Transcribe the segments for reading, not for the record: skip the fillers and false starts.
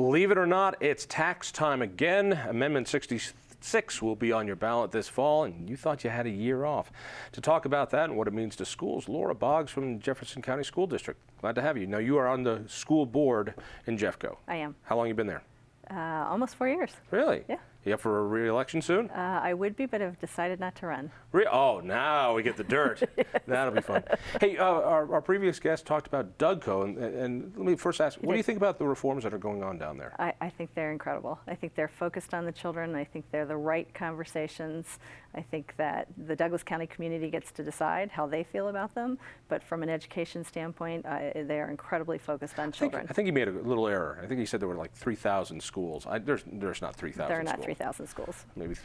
Believe it or not, it's tax time again. Amendment 66 will be on your ballot this fall, and you thought you had a year off. To talk about that and what it means to schools, Laura Boggs from Jefferson County School District. Glad to have you. Now, you are on the school board in Jeffco. I am. How long have you been there? Almost 4 years. Really? Yeah. You up for a re-election soon? I would be, but I've decided not to run. Oh, now we get the dirt. Yes. That'll be fun. Hey, our previous guest talked about Dougco, and let me first ask, what do you think about the reforms that are going on down there? I think they're incredible. I think they're focused on the children. I think they're the right conversations. I think that the Douglas County community gets to decide how they feel about them, but from an education standpoint, they are incredibly focused on children. I think he made a little error. I think he said there were like 3,000 schools. There's not 3,000 schools. There are not 3,000 schools. Maybe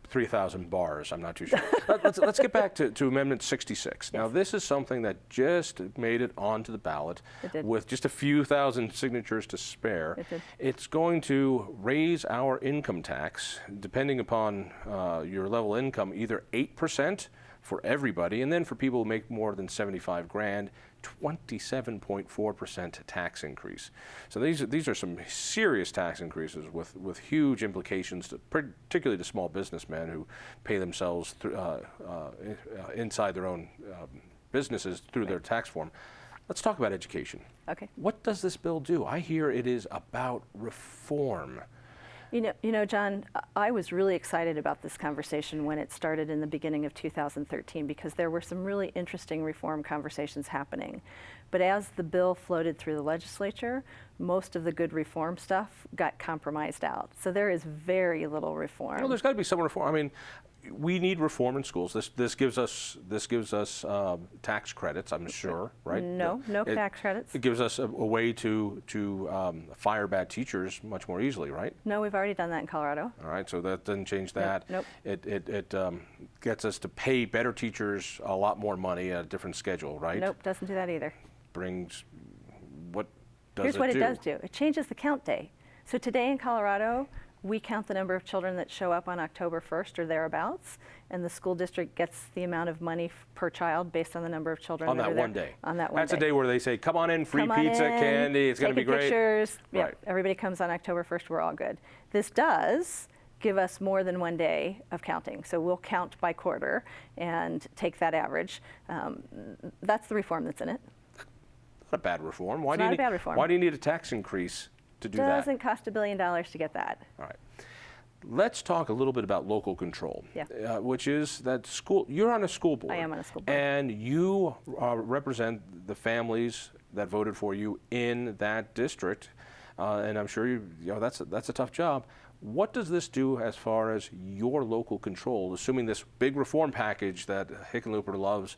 3,000 bars. I'm not too sure. Let's get back to Amendment 66. Yes. Now, this is something that just made it onto the ballot with just a few thousand signatures to spare. It's going to raise our income tax, depending upon your level of income, either 8% for everybody, and then for people who make more than 75 grand, 27.4% tax increase. So these are some serious tax increases with huge implications, particularly to small businessmen who pay themselves inside their own businesses through their tax form. Let's talk about education. Okay. What does this bill do? I hear it is about reform. You know, John, I was really excited about this conversation when it started in the beginning of 2013 because there were some really interesting reform conversations happening. But as the bill floated through the legislature, most of the good reform stuff got compromised out. So there is very little reform. Well, there's got to be some reform. I mean, we need reform in schools. This gives us tax credits, I'm sure, right? No tax credits. It gives us a way to fire bad teachers much more easily, right? No, we've already done that in Colorado. All right, so that doesn't change that. Nope. It gets us to pay better teachers a lot more money at a different schedule, right? Nope, doesn't do that either. What does Here's it what do? It does do. It changes the count day. So today in Colorado, we count the number of children that show up on October 1st or thereabouts, and the school district gets the amount of money per child based on the number of children on that that are there. one day. On that one That's day. a day where they say, come on in, free pizza, candy, it's going to be great. Pictures. Right. Yep, everybody comes on October 1st, we're all good. This does give us more than one day of counting. So we'll count by quarter and take that average. That's the reform that's in it. Not a bad reform. It's not a bad reform. Why do you need a tax increase to do that? It doesn't cost $1 billion to get that. All right. Let's talk a little bit about local control, yeah. Which is that school. You're on a school board. I am on a school board. And you represent the families that voted for you in that district. And I'm sure that's a tough job. What does this do as far as your local control, assuming this big reform package that Hickenlooper loves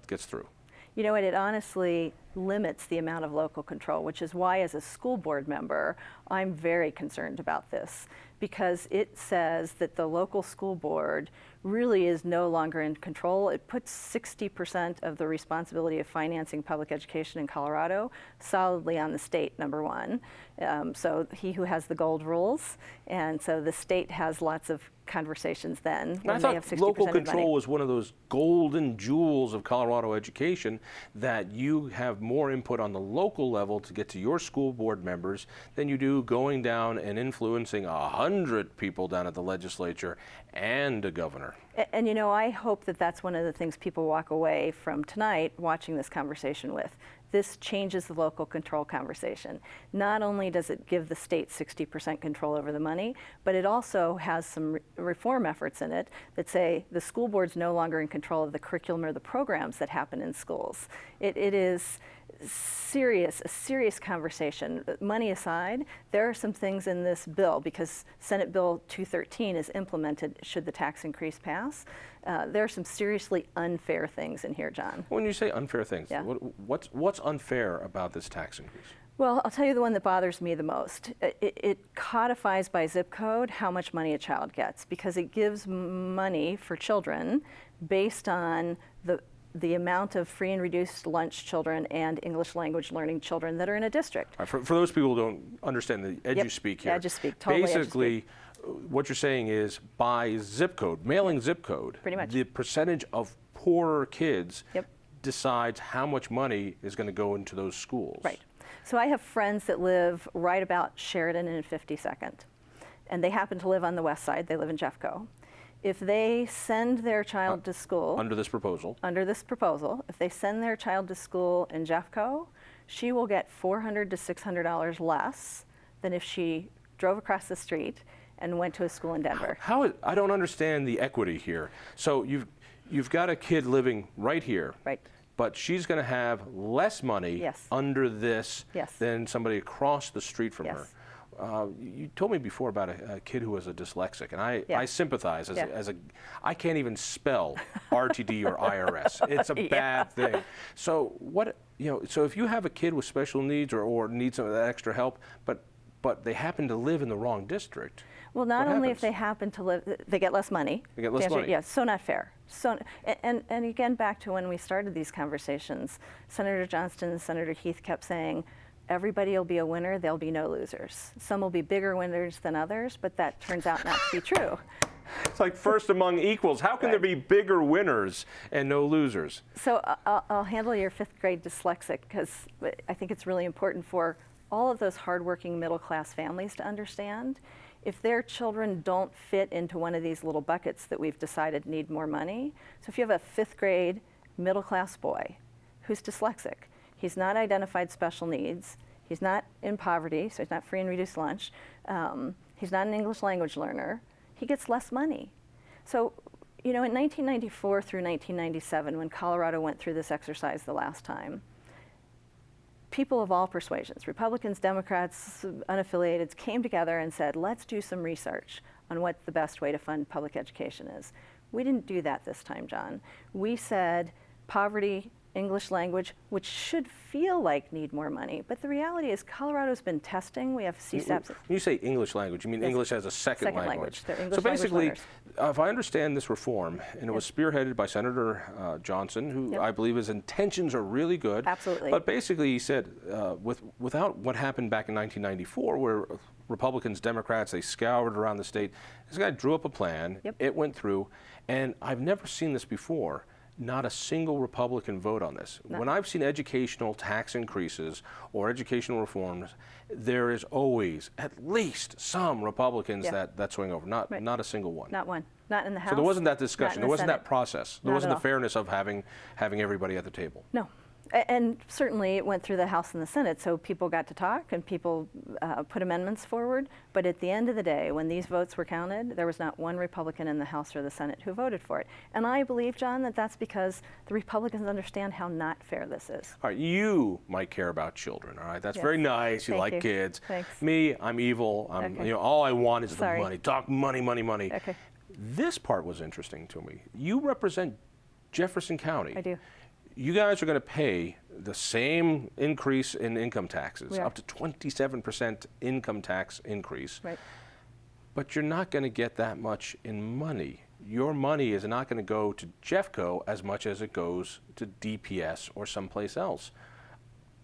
gets through? You know what, it honestly limits the amount of local control, which is why as a school board member, I'm very concerned about this, because it says that the local school board really is no longer in control. It puts 60% of the responsibility of financing public education in Colorado solidly on the state, number one. So he who has the gold rules, and so the state has lots of conversations then when they have 60% local of money. control was one of those golden jewels of Colorado education, that you have more input on the local level to get to your school board members than you do going down and influencing 100 people down at the legislature and a governor. And you know, I hope that that's one of the things people walk away from tonight watching this conversation with. This changes the local control conversation. Not only does it give the state 60% control over the money, but it also has some reform efforts in it that say the school board's no longer in control of the curriculum or the programs that happen in schools. It is a serious conversation. Money aside, there are some things in this bill, because Senate Bill 213 is implemented should the tax increase pass. There are some seriously unfair things in here, John. When you say unfair things, yeah. What's unfair about this tax increase? Well, I'll tell you the one that bothers me the most. It codifies by zip code how much money a child gets, because it gives money for children based on the amount of free and reduced lunch children and English language learning children that are in a district. Right, for those people who don't understand the EduSpeak here, EduSpeak, totally basically what you're saying is by zip code, mailing zip code, pretty much. The percentage of poorer kids decides how much money is going to go into those schools. Right. So I have friends that live right about Sheridan and 52nd, and they happen to live on the west side. They live in Jeffco. If they send their child to school under this proposal, if they send their child to school in Jeffco, she will get $400 to $600 less than if she drove across the street and went to a school in Denver. I don't understand the equity here. So you've got a kid living right here. Right. But she's going to have less money Yes. under this Yes. than somebody across the street from Yes. her. You told me before about a kid who was a dyslexic, and I Yeah. sympathize Yeah. I can't even spell RTD or IRS. It's a bad thing. So so if you have a kid with special needs or needs some of that extra help, but they happen to live in the wrong district. Well, not what only happens? if they happen to live, they get less money. They get less money. Yeah, so not fair. So, and again, back to when we started these conversations, Senator Johnston and Senator Heath kept saying, everybody will be a winner, there'll be no losers. Some will be bigger winners than others, but that turns out not to be true. It's like first among equals. How can there be bigger winners and no losers? So I'll handle your 5th grade dyslexic, because I think it's really important for all of those hardworking middle-class families to understand. If their children don't fit into one of these little buckets that we've decided need more money, so if you have a 5th grade middle-class boy who's dyslexic, he's not identified special needs, he's not in poverty, so he's not free and reduced lunch, he's not an English language learner, he gets less money. So, in 1994 through 1997, when Colorado went through this exercise the last time, people of all persuasions, Republicans, Democrats, unaffiliated, came together and said, let's do some research on what the best way to fund public education is. We didn't do that this time, John. We said poverty, English language, which should feel like need more money, but the reality is Colorado's been testing. We have CSAPs. When you say English language, you mean English as a second language. They're English so basically, language if I understand this reform, and it was spearheaded by Senator Johnson, who I believe his intentions are really good. Absolutely. But basically, he said, without what happened back in 1994, where Republicans, Democrats, they scoured around the state, this guy drew up a plan. It went through, and I've never seen this before. Not a single Republican vote on this. No. When I've seen educational tax increases or educational reforms, there is always at least some Republicans that swing over. Not a single one. Not one. Not in the House. So there wasn't that discussion. There wasn't Senate. that process. There wasn't the fairness of having everybody at the table. No. And certainly it went through the House and the Senate, so people got to talk and people put amendments forward. But at the end of the day, when these votes were counted, there was not one Republican in the House or the Senate who voted for it. And I believe, John, that that's because the Republicans understand how not fair this is. All right, you might care about children, all right? That's very nice. You like kids. Thanks. Me, I'm evil. All I want is the money. Talk money, money, money. Okay. This part was interesting to me. You represent Jefferson County. I do. You guys are going to pay the same increase in income taxes, up to 27% income tax increase. Right. But you're not going to get that much in money. Your money is not going to go to Jeffco as much as it goes to DPS or someplace else.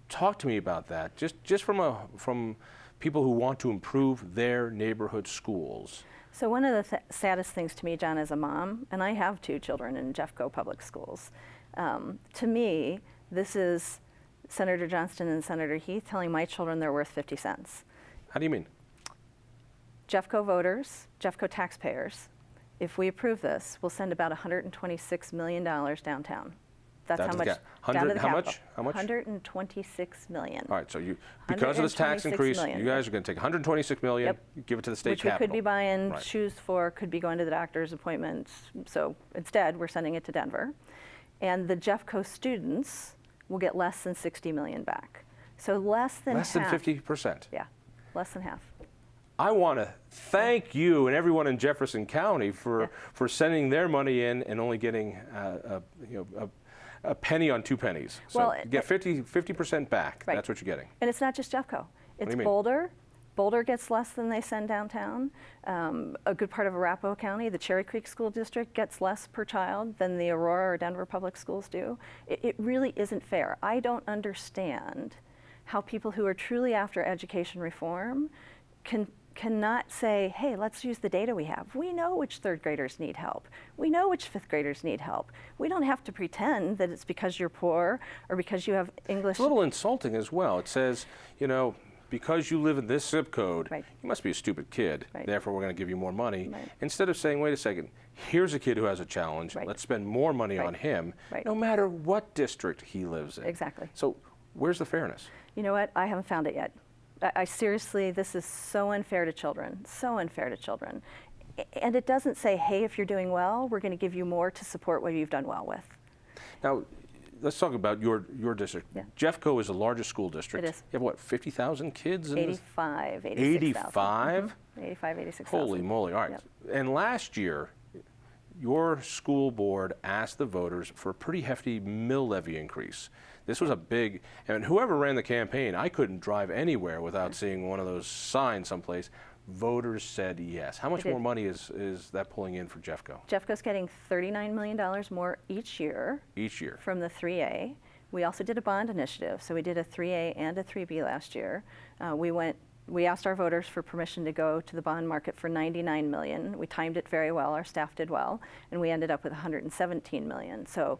Talk to me about that, just from people who want to improve their neighborhood schools. So one of the saddest things to me, John, as a mom, and I have 2 children in Jeffco Public Schools, to me, this is Senator Johnston and Senator Heath telling my children they're worth 50 cents. How do you mean? Jeffco voters, Jeffco taxpayers, if we approve this, we'll send about $126 million downtown. That's how much. Down to the how capital. much? $126 million. All right, so because of this tax increase, million. you guys are going to take $126 million, give it to the state capital. Which we could be buying shoes for, could be going to the doctor's appointments. So instead, we're sending it to Denver. And the Jeffco students will get less than $60 million back. So less than half. Less than 50%. Yeah, less than half. I want to thank you and everyone in Jefferson County for sending their money in and only getting a penny on 2 pennies. So well, you get 50% back. Right. That's what you're getting. And it's not just Jeffco. It's Boulder. Boulder gets less than they send downtown. A good part of Arapahoe County, the Cherry Creek School District, gets less per child than the Aurora or Denver public schools do. It really isn't fair. I don't understand how people who are truly after education reform can cannot say, hey, let's use the data we have. We know which third graders need help. We know which fifth graders need help. We don't have to pretend that it's because you're poor or because you have English. It's a little insulting as well. It says, you know, because you live in this zip code, right. you must be a stupid kid, right. therefore we're going to give you more money. Right. Instead of saying, wait a second, here's a kid who has a challenge, right. let's spend more money right. on him, right. no matter what district he lives in. Exactly. So where's the fairness? You know what? I haven't found it yet. I seriously, this is so unfair to children, so unfair to children. And it doesn't say, hey, if you're doing well, we're going to give you more to support what you've done well with. Now, let's talk about your district. Yeah. Jeffco is the largest school district. It is. You have what, 50,000 kids? In 85, 86,000. 85? Mm-hmm. 85, 86,000. Holy moly, all right. Yep. And last year, your school board asked the voters for a pretty hefty mill levy increase. This was a big, and whoever ran the campaign, I couldn't drive anywhere without seeing one of those signs someplace. Voters said yes. How much more money is that pulling in for Jeffco? Jeffco's getting $39 million more each year. Each year. From the 3A. We also did a bond initiative, so we did a 3A and a 3B last year. We asked our voters for permission to go to the bond market for $99 million. We timed it very well, our staff did well, and we ended up with $117 million. So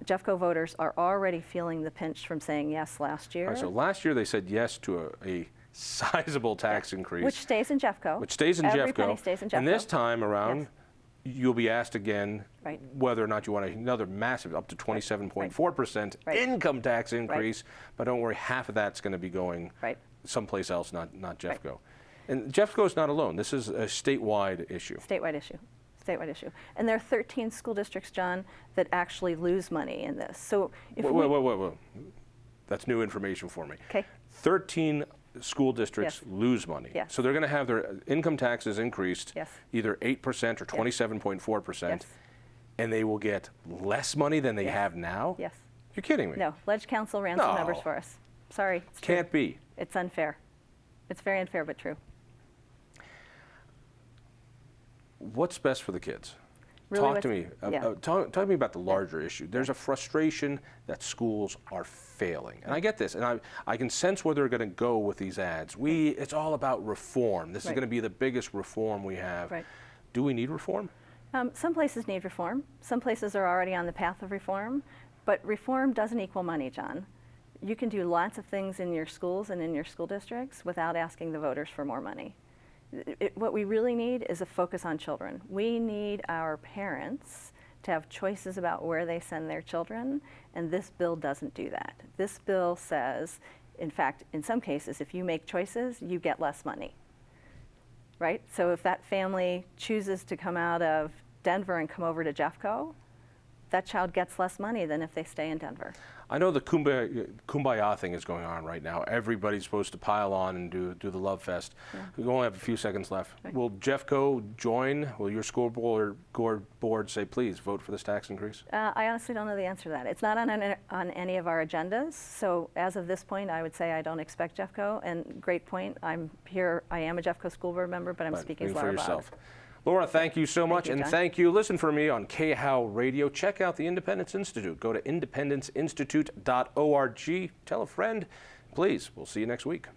Jeffco voters are already feeling the pinch from saying yes last year. All right, so last year they said yes to a sizable tax increase. Which stays in Jeffco. Which stays in Every Jeffco. penny stays in Jeffco. And this time around, yes. You'll be asked again right. whether or not you want another massive, up to 27.4% right. income tax increase. Right. But don't worry, half of that's going to be going right. someplace else, not Jeffco. Right. And Jeffco is not alone. This is a statewide issue. Statewide issue. Statewide issue. And there are 13 school districts, John, that actually lose money in this. So if wait. That's new information for me. Okay. 13 school districts yes. lose money. Yes. So they're going to have their income taxes increased yes. either 8% or 27.4%, yes. and they will get less money than they yes. have now? Yes. You're kidding me. No. Ledge Council ran some numbers for us. Sorry. It's true. Can't be. It's unfair. It's very unfair, but true. What's best for the kids? Really talk to me. Yeah. Talk to me about the larger issue. There's a frustration that schools are failing, and I get this, and I can sense where they're going to go with these ads. It's all about reform. This is going to be the biggest reform we have. Right. Do we need reform? Some places need reform. Some places are already on the path of reform, but reform doesn't equal money, John. You can do lots of things in your schools and in your school districts without asking the voters for more money. What we really need is a focus on children. We need our parents to have choices about where they send their children, and this bill doesn't do that. This bill says, in fact, in some cases, if you make choices, you get less money, right? So if that family chooses to come out of Denver and come over to Jeffco, that child gets less money than if they stay in Denver. I know the kumbaya thing is going on right now. Everybody's supposed to pile on and do the love fest. Yeah. We only have a few seconds left. Right. Will Jeffco join? Will your school board say, please vote for this tax increase? I honestly don't know the answer to that. It's not on any of our agendas. So as of this point, I would say I don't expect Jeffco. And great point. I'm here. I am a Jeffco school board member, but I'm speaking as Laura Boggs. Laura, thank you so much, and thank you. Listen for me on KHOW Radio. Check out the Independence Institute. Go to independenceinstitute.org. Tell a friend. Please, we'll see you next week.